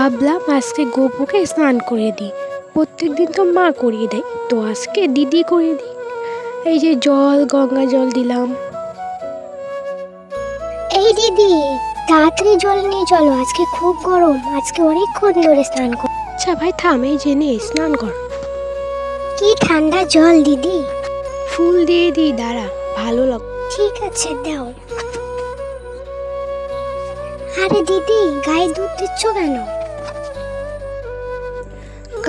ভাবলাম আজকে গোপুকে স্নান করিয়ে দিই। প্রত্যেক দিন তো মা করিয়ে দেয়, তো আজকে দিদি করিয়ে দিই। এই যে জল, গঙ্গা জল দিলাম। এই দিদি, তাড়াতাড়ি জল নিয়ে চলো, আজকে খুব গরম, আজকে অনেকক্ষণ ধরে স্নান কর। আচ্ছা ভাই থাম, এই যে নে স্নান কর। কি ঠান্ডা জল দিদি। ফুল দিয়ে দিই, দাঁড়া, ভালো লাগ। ঠিক আছে, দাও। আরে দিদি, গায়ে দুধ দিচ্ছ কেন?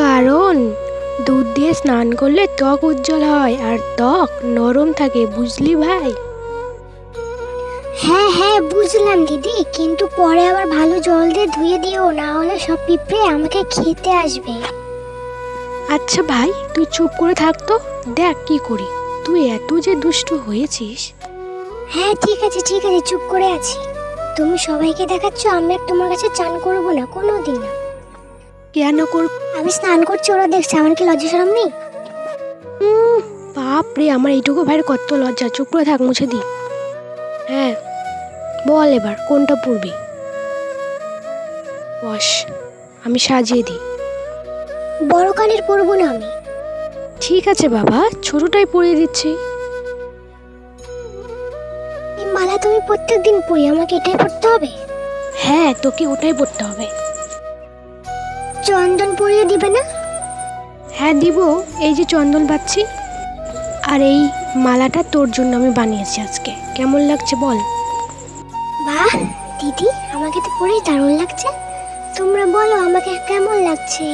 কারণ দুধ দিয়ে স্নান করলে ত্বক উজ্জ্বল হয় আর ত্বক নরম থাকে, বুঝলি ভাই? হ্যাঁ হ্যাঁ বুঝলাম দিদি, কিন্তু পরে আবার ভালো জল দিয়ে ধুয়ে দিও, না হলে সব পিঁপড়ে আমাকে খেতে আসবে। আচ্ছা ভাই তুই চুপ করে থাক তো, দেখ কি করি। তুই এত যে দুষ্টু হয়েছিস। হ্যাঁ ঠিক আছে ঠিক আছে, চুপ করে আছি। তুমি সবাইকে দেখাচ্ছ, আমি আর তোমার কাছে চান করবো না কোনোদিন না। কেন কর? আমি স্নান করছি, ওরা দেখছে, আমার কি লজ্জা শরম নেই? বাপ রে, আমার এইটুকু ভাইয়ের কত লজ্জা। চুপ করে থাক, মুছে দি। হ্যাঁ বল এবার কোনটা পরবি? বস, আমি সাজিয়ে দিই। বড় কানের পরবো না আমি। ঠিক আছে বাবা, ছোটটাই পরিয়ে দিচ্ছি। এই মালা তুমি প্রত্যেকদিন পরি, আমাকে এটাই পরতে হবে? হ্যাঁ, তোকে ওটাই পরতে হবে। চন্দন পরিয়ে দিবে না? হ্যাঁ দিব, এই যে চন্দন পাচ্ছি। আর এই মালাটা তোর জন্য আমি বানিয়েছি আজকে। কেমন লাগছে বল? বাহ দিদি, আমাকে তো পরেই দারুণ লাগছে। তোমরা বলো আমাকে কেমন লাগছে।